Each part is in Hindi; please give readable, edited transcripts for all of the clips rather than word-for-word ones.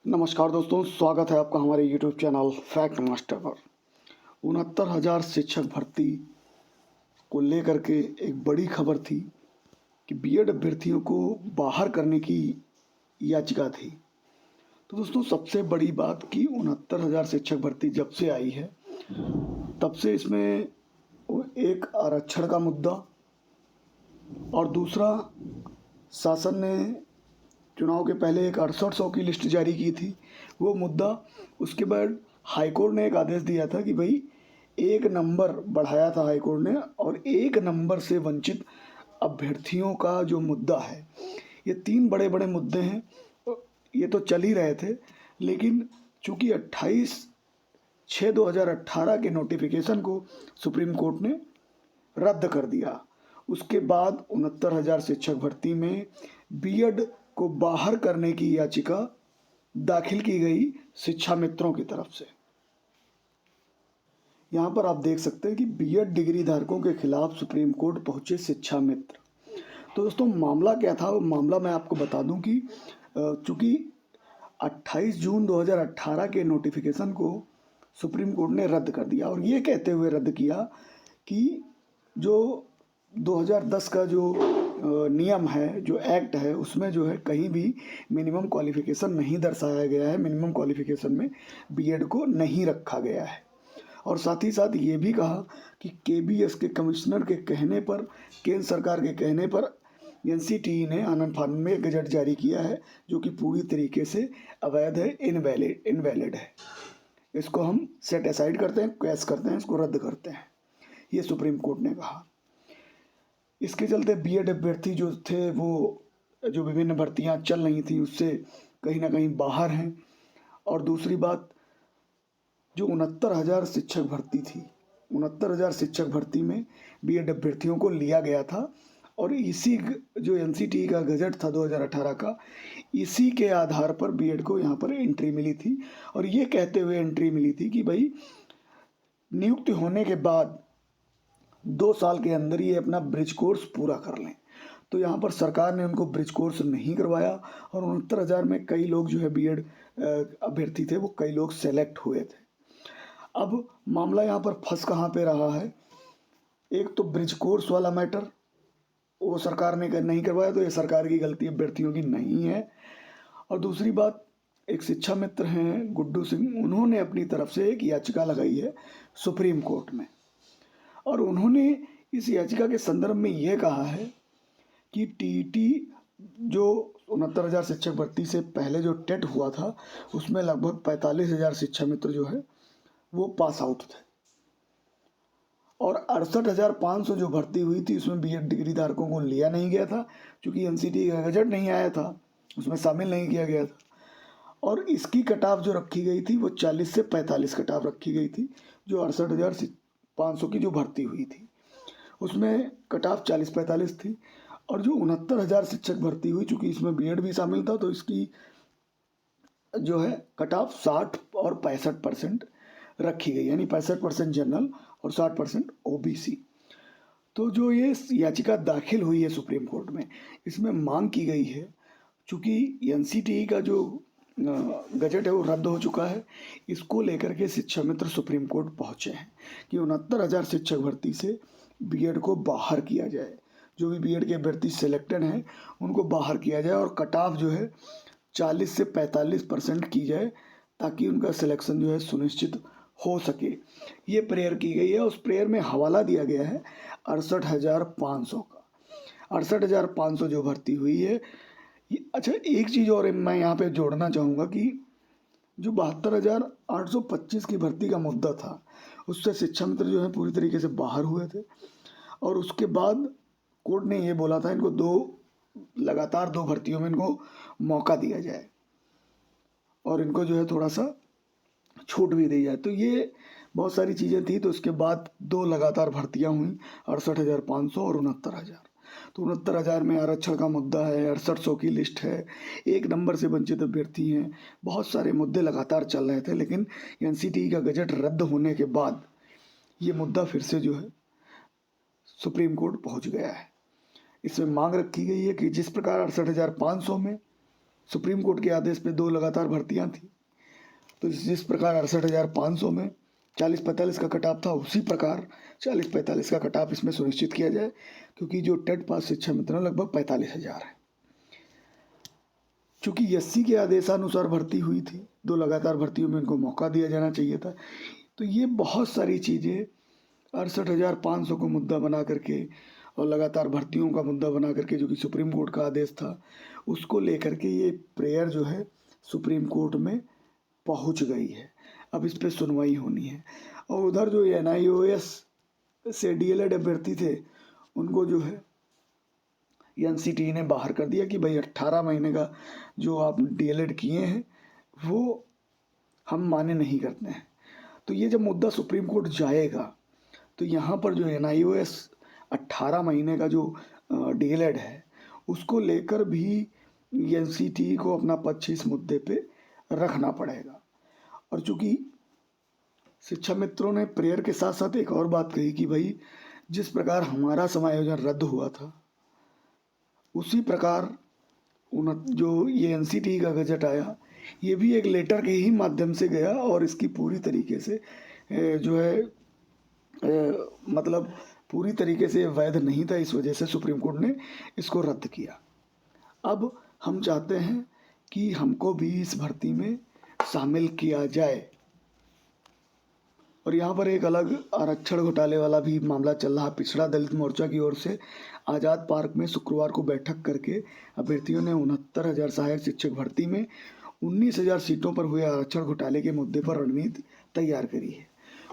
नमस्कार दोस्तों, स्वागत है आपका हमारे यूट्यूब चैनल फैक्ट मास्टर पर। 69,000 शिक्षक भर्ती को लेकर के एक बड़ी खबर थी कि बीएड अभ्यर्थियों को बाहर करने की याचिका थी। तो दोस्तों, सबसे बड़ी बात कि 69,000 शिक्षक भर्ती जब से आई है तब से इसमें एक आरक्षण का मुद्दा और दूसरा शासन ने चुनाव के पहले एक 6800 की लिस्ट जारी की थी, वो मुद्दा। उसके बाद हाईकोर्ट ने एक आदेश दिया था कि भाई एक नंबर बढ़ाया था हाईकोर्ट ने, और एक नंबर से वंचित अभ्यर्थियों का जो मुद्दा है, ये तीन बड़े बड़े मुद्दे हैं। ये तो चल ही रहे थे, लेकिन चूंकि 28/6/2018 के नोटिफिकेशन को सुप्रीम कोर्ट ने रद्द कर दिया, उसके बाद 69,000 शिक्षक भर्ती में बीएड को बाहर करने की याचिका दाखिल की गई शिक्षा मित्रों की तरफ से। यहाँ पर आप देख सकते हैं कि बीएड डिग्री धारकों के खिलाफ सुप्रीम कोर्ट पहुंचे शिक्षा मित्र। तो दोस्तों, मामला क्या था? वो मामला मैं आपको बता दूं कि चूंकि 28 जून 2018 के नोटिफिकेशन को सुप्रीम कोर्ट ने रद्द कर दिया, और ये कहते हुए रद्द किया कि जो 2010 का जो नियम है, जो एक्ट है, उसमें जो है कहीं भी मिनिमम क्वालिफिकेशन नहीं दर्शाया गया है, मिनिमम क्वालिफिकेशन में बीएड को नहीं रखा गया है। और साथ ही साथ ये भी कहा कि केबीएस के कमिश्नर के कहने पर, केंद्र सरकार के कहने पर एनसीटीई ने आनन फानन में गजट जारी किया है, जो कि पूरी तरीके से अवैध है, इनवैलिड है। इसको हम सेट असाइड करते हैं, कैश करते हैं, इसको रद्द करते हैं, ये सुप्रीम कोर्ट ने कहा। इसके चलते बीएड अभ्यर्थी जो थे, वो जो विभिन्न भर्तियां चल रही थी उससे कहीं ना कहीं बाहर हैं। और दूसरी बात, जो 69,000 शिक्षक भर्ती थी, 69,000 शिक्षक भर्ती में बीएड अभ्यर्थियों को लिया गया था, और इसी जो एनसीटीई का गजट था 2018 का, इसी के आधार पर बीएड को यहाँ पर एंट्री मिली थी। और ये कहते हुए एंट्री मिली थी कि भाई नियुक्ति होने के बाद 2 साल के अंदर ये अपना ब्रिज कोर्स पूरा कर लें। तो यहाँ पर सरकार ने उनको ब्रिज कोर्स नहीं करवाया, और 69,000 में कई लोग जो है बीएड अभ्यर्थी थे, वो कई लोग सेलेक्ट हुए थे। अब मामला यहाँ पर फंस कहाँ पे रहा है? एक तो ब्रिज कोर्स वाला मैटर, वो सरकार ने नहीं करवाया, तो ये सरकार की गलती अभ्यर्थियों की नहीं है। और दूसरी बात, एक शिक्षा मित्र हैं गुड्डू सिंह, उन्होंने अपनी तरफ से एक याचिका लगाई है सुप्रीम कोर्ट में, और उन्होंने इस याचिका के संदर्भ में ये कहा है कि टीईटी जो 69,000 शिक्षक भर्ती से पहले जो टेट हुआ था, उसमें लगभग 45,000 शिक्षा मित्र जो है वो पास आउट थे, और 68,500 जो भर्ती हुई थी उसमें बीएड डिग्री धारकों को लिया नहीं गया था, क्योंकि एनसीटीई का गजट नहीं आया था, उसमें शामिल नहीं किया गया था। और इसकी कट ऑफ जो रखी गई थी वो 40 से 45 कट ऑफ रखी गई थी। जो 68,500 की जो भर्ती हुई थी उसमें कट ऑफ 40-45 थी, और जो 69,000 शिक्षक भर्ती हुई, चूँकि इसमें बीएड भी शामिल था, तो इसकी जो है कट ऑफ 60 और 65% रखी गई, यानी 65% जनरल और 60% ओबीसी। तो जो ये याचिका दाखिल हुई है सुप्रीम कोर्ट में, इसमें मांग की गई है, चूँकि एनसीटीई का जो गजट है वो रद्द हो चुका है, इसको लेकर के शिक्षा मित्र सुप्रीम कोर्ट पहुंचे हैं कि 69,000 शिक्षक भर्ती से बीएड को बाहर किया जाए। जो भी बीएड के अभ्यर्थी सिलेक्टेड हैं उनको बाहर किया जाए, और कट ऑफ जो है 40 से 45% की जाए, ताकि उनका सिलेक्शन जो है सुनिश्चित हो सके। ये प्रेयर की गई है। उस प्रेयर में हवाला दिया गया है 68,500 का। 68,500 जो भर्ती हुई है। अच्छा, एक चीज़ और मैं यहाँ पे जोड़ना चाहूँगा कि जो 72,825 की भर्ती का मुद्दा था, उससे शिक्षा मित्र जो है पूरी तरीके से बाहर हुए थे, और उसके बाद कोर्ट ने ये बोला था इनको लगातार दो भर्तियों में इनको मौका दिया जाए, और इनको जो है थोड़ा सा छूट भी दी जाए। तो ये बहुत सारी चीज़ें थी। तो उसके बाद 2 लगातार भर्तियां हुई, 68,500 और 69,000। तो 69,000 में आरक्षण का मुद्दा है, 6800 की लिस्ट है, एक नंबर से वंचित अभ्यर्थी हैं, बहुत सारे मुद्दे लगातार चल रहे थे। लेकिन एनसीटीई का गजट रद्द होने के बाद ये मुद्दा फिर से जो है सुप्रीम कोर्ट पहुंच गया है। इसमें मांग रखी गई है कि जिस प्रकार 68,500 में सुप्रीम कोर्ट के आदेश पे 2 लगातार भर्तियां थी। तो जिस प्रकार 68,500 में 40-45 का कट ऑफ था, उसी प्रकार 40-45 का कट ऑफ इसमें सुनिश्चित किया जाए, क्योंकि जो टेट पास शिक्षा मित्र लगभग 45,000 है। चूँकि एससी के आदेशानुसार भर्ती हुई थी, 2 लगातार भर्तियों में इनको मौका दिया जाना चाहिए था। तो ये बहुत सारी चीज़ें 68,500 को मुद्दा बना करके और लगातार भर्तियों का मुद्दा बना करके, जो कि सुप्रीम कोर्ट का आदेश था, उसको लेकर के ये प्रेयर जो है सुप्रीम कोर्ट में पहुंच गई है। अब इस पे सुनवाई होनी है। और उधर जो NIOS से DLED अभ्यर्थी थे, उनको जो है NCT ने बाहर कर दिया कि भाई 18 महीने का जो आप DLED किए हैं वो हम मान्य नहीं करते हैं। तो ये जब मुद्दा सुप्रीम कोर्ट जाएगा तो यहाँ पर जो NIOS 18 महीने का जो DLED है उसको लेकर भी NCT को अपना पक्ष इस मुद्दे पे रखना पड़ेगा। और चूँकि शिक्षा मित्रों ने प्रेयर के साथ साथ एक और बात कही कि भाई जिस प्रकार हमारा समायोजन रद्द हुआ था, उसी प्रकार जो ये NCT का गजट आया, ये भी एक लेटर के ही माध्यम से गया और इसकी पूरी तरीके से जो है मतलब पूरी तरीके से वैध नहीं था। इस वजह से सुप्रीम कोर्ट ने इसको रद्द किया। अब हम चाहते हैं कि हमको भी इस भर्ती में शामिल किया जाए। और यहाँ पर एक अलग आरक्षण घोटाले वाला भी मामला चल रहा। पिछड़ा दलित मोर्चा की ओर से आज़ाद पार्क में शुक्रवार को बैठक करके अभ्यर्थियों ने 69,000 सहायक शिक्षक भर्ती में 19,000 सीटों पर हुए आरक्षण घोटाले के मुद्दे पर रणनीति तैयार करी है।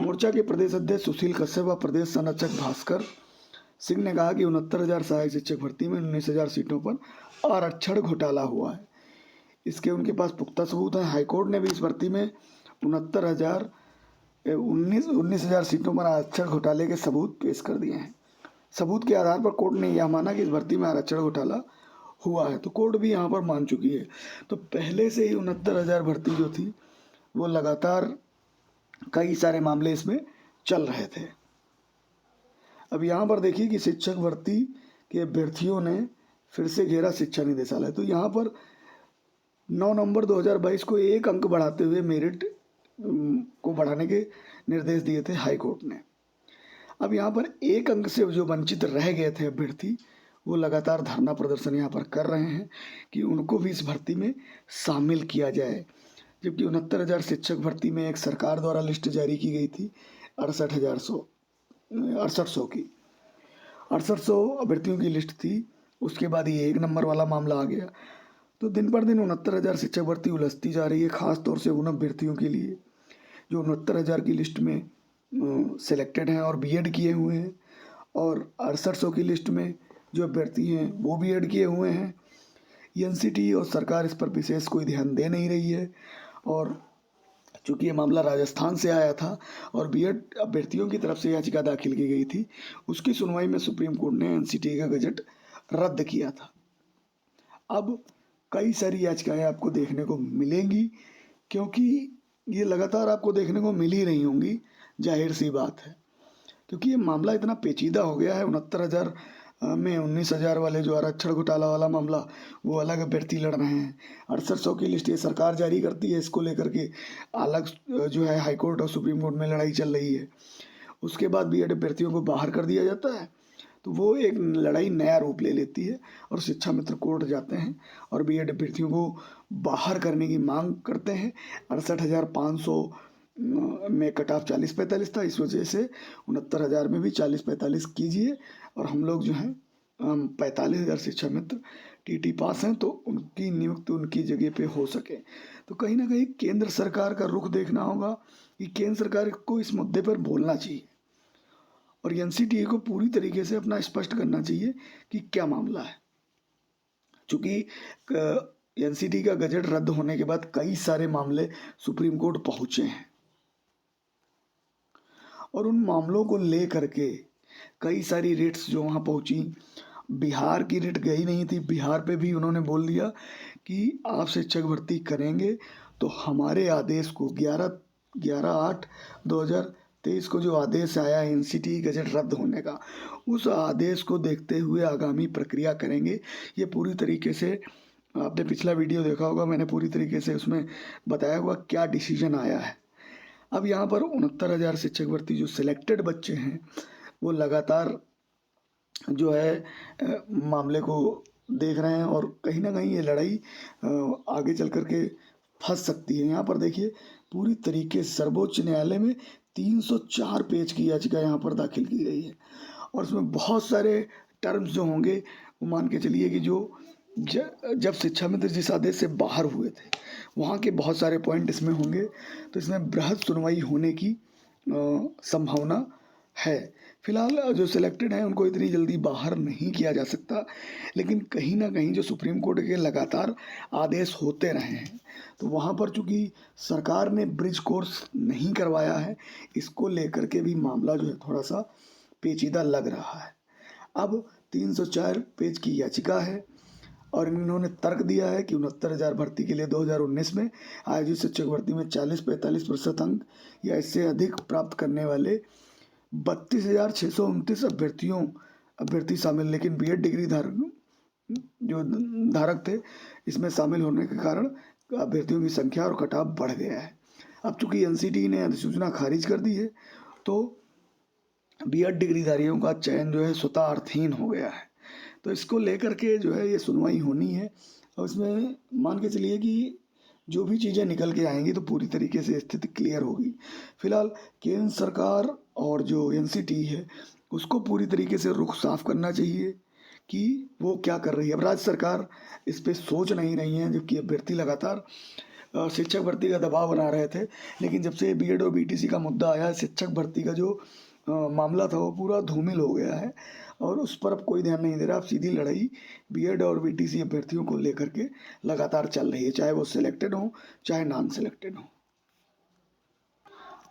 मोर्चा के प्रदेश अध्यक्ष सुशील कश्यप व प्रदेश संरक्षक भास्कर सिंह ने कहा कि 69,000 सहायक शिक्षक भर्ती में 19,000 सीटों पर आरक्षण घोटाला हुआ है। इसके उनके पास पुख्ता सबूत हैं। हाईकोर्ट ने भी इस भर्ती में 19,000 सीटों पर आरक्षण घोटाले के सबूत पेश कर दिए हैं। सबूत के आधार पर कोर्ट ने यह माना कि इस भर्ती में आरक्षण घोटाला हुआ है। तो कोर्ट भी यहाँ पर मान चुकी है। तो पहले से ही 69,000 भर्ती जो थी वो लगातार कई सारे मामले इसमें चल रहे थे। अब यहाँ पर देखिए कि शिक्षक भर्ती के अभ्यर्थियों ने फिर से घेरा शिक्षा निदेशालय। तो यहाँ पर 9 नवंबर 2022 को 1 अंक बढ़ाते हुए मेरिट को बढ़ाने के निर्देश दिए थे हाई कोर्ट ने। अब यहाँ पर 1 अंक से जो वंचित रह गए थे अभ्यर्थी, वो लगातार धरना प्रदर्शन यहाँ पर कर रहे हैं कि उनको भी इस भर्ती में शामिल किया जाए। जबकि 69,000 शिक्षक भर्ती में एक सरकार द्वारा लिस्ट जारी की गई थी 68,000 की 6800 अभ्यर्थियों की लिस्ट थी। उसके बाद ये 1 नंबर वाला मामला आ गया। तो दिन पर दिन 69,000 शिक्षक भर्ती उलझती जा रही है, खास तौर से उन अभ्यर्थियों के लिए जो 69,000 की लिस्ट में सिलेक्टेड हैं और बीएड किए हुए हैं, और 6800 की लिस्ट में जो अभ्यर्थी हैं वो बीएड किए हुए हैं। NCT और सरकार इस पर विशेष कोई ध्यान दे नहीं रही है। और चूँकि ये मामला राजस्थान से आया था और बीएड अभ्यर्थियों की तरफ से याचिका दाखिल की गई थी, उसकी सुनवाई में सुप्रीम कोर्ट ने NCT का गजट रद्द किया था। अब कई सारी याचिकाएं आपको देखने को मिलेंगी, क्योंकि ये लगातार आपको देखने को मिल ही रही होंगी, जाहिर सी बात है, क्योंकि ये मामला इतना पेचीदा हो गया है। 69,000 में 19,000 वाले जो आरक्षण घोटाला वाला मामला, वो अलग अभ्यर्थी लड़ रहे हैं। 6800 की लिस्ट ये सरकार जारी करती है, इसको लेकर के अलग जो है हाईकोर्ट और सुप्रीम कोर्ट में लड़ाई चल रही है। उसके बाद बीएड अभ्यर्थियों को बाहर कर दिया जाता है, तो वो एक लड़ाई नया रूप ले लेती है और शिक्षा मित्र कोर्ट जाते हैं और बीएड अभ्यर्थियों को बाहर करने की मांग करते हैं। 68,500 में कट ऑफ 40-45 था, इस वजह से 69,000 में भी 40-45 कीजिए और हम लोग जो हैं 45,000 शिक्षा मित्र TT पास हैं, तो उनकी नियुक्ति उनकी जगह पे हो सके। तो कहीं ना कहीं केंद्र सरकार का रुख देखना होगा कि केंद्र सरकार को इस मुद्दे पर बोलना चाहिए और NCT को पूरी तरीके से अपना स्पष्ट करना चाहिए कि क्या मामला है। चूँकि NCT का गजट रद्द होने के बाद कई सारे मामले सुप्रीम कोर्ट पहुँचे हैं और उन मामलों को ले करके कई सारी रिट्स जो वहाँ पहुँची, बिहार की रिट गई नहीं थी, बिहार पे भी उन्होंने बोल दिया कि आप शिक्षक भर्ती करेंगे तो हमारे आदेश को 11/8/2023 को जो आदेश आया NCT गजट रद्द होने का, उस आदेश को देखते हुए आगामी प्रक्रिया करेंगे। ये पूरी तरीके से आपने पिछला वीडियो देखा होगा, मैंने पूरी तरीके से उसमें बताया हुआ क्या डिसीजन आया है। अब यहाँ पर 69,000 शिक्षक भर्ती जो सिलेक्टेड बच्चे हैं वो लगातार जो है मामले को देख रहे हैं और कहीं ना कहीं ये लड़ाई आगे चल कर के फंस सकती है। यहाँ पर देखिए पूरी तरीके से सर्वोच्च न्यायालय में 304 पेज की याचिका यहाँ पर दाखिल की गई है और उसमें बहुत सारे टर्म्स जो होंगे वो मान के चलिए कि जो जब शिक्षा मित्र जिस आदेश से बाहर हुए थे वहाँ के बहुत सारे पॉइंट इसमें होंगे, तो इसमें बृहद सुनवाई होने की संभावना है। फिलहाल जो सिलेक्टेड हैं उनको इतनी जल्दी बाहर नहीं किया जा सकता, लेकिन कहीं ना कहीं जो सुप्रीम कोर्ट के लगातार आदेश होते रहे हैं तो वहाँ पर चूँकि सरकार ने ब्रिज कोर्स नहीं करवाया है, इसको लेकर के भी मामला जो है थोड़ा सा पेचीदा लग रहा है। अब 304 पेज की याचिका है और इन्होंने तर्क दिया है कि 69,000 भर्ती के लिए 2019 में आयोजित शिक्षक भर्ती में 40-45% अंक या इससे अधिक प्राप्त करने वाले 32,629 अभ्यर्थी शामिल, लेकिन बीएड डिग्री धारक थे इसमें शामिल होने के कारण अभ्यर्थियों की संख्या और कटाव बढ़ गया है। अब चूंकि एनसीटी ने अधिसूचना खारिज कर दी है तो बीएड डिग्रीधारियों का चयन जो है स्वतः अर्थहीन हो गया है। तो इसको लेकर के जो है ये सुनवाई होनी है और इसमें मान के चलिए कि जो भी चीज़ें निकल के आएंगी तो पूरी तरीके से स्थिति क्लियर होगी। फिलहाल केंद्र सरकार और जो एनसीटी है उसको पूरी तरीके से रुख साफ करना चाहिए कि वो क्या कर रही है। अब राज्य सरकार इस पर सोच नहीं रही है, जबकि अभ्यर्थी लगातार शिक्षक भर्ती का दबाव बना रहे थे, लेकिन जब से बीएड और बीटीसी का मुद्दा आया है शिक्षक भर्ती का जो मामला था वो पूरा धूमिल हो गया है और उस पर अब कोई ध्यान नहीं दे रहा। अब सीधी लड़ाई बीएड और बीटीसी अभ्यर्थियों को लेकर के लगातार चल रही है, चाहे वो सिलेक्टेड हो चाहे नॉन सिलेक्टेड हो।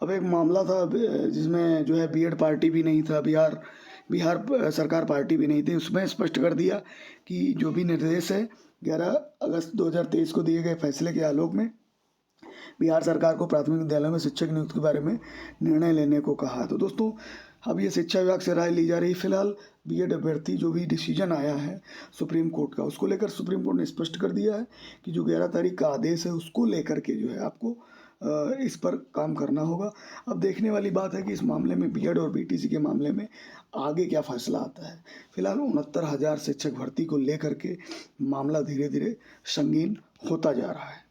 अब एक मामला था जिसमें जो है बीएड पार्टी भी नहीं था, बिहार सरकार पार्टी भी नहीं थी, उसमें स्पष्ट कर दिया कि जो भी निर्देश है 11 अगस्त 2023 को दिए गए फैसले के आलोक में बिहार सरकार को प्राथमिक विद्यालयों में शिक्षक नियुक्ति के बारे में निर्णय लेने को कहा। तो दोस्तों अब ये शिक्षा विभाग से राय ली जा रही। फिलहाल बीएड अभ्यर्थी जो भी डिसीजन आया है सुप्रीम कोर्ट का, उसको लेकर सुप्रीम कोर्ट ने स्पष्ट कर दिया है कि जो 11 तारीख का आदेश है उसको लेकर के जो है आपको इस पर काम करना होगा। अब देखने वाली बात है कि इस मामले में बीएड और बीटीसी के मामले में आगे क्या फैसला आता है। फिलहाल 69,000 शिक्षक भर्ती को लेकर के मामला धीरे धीरे संगीन होता जा रहा है।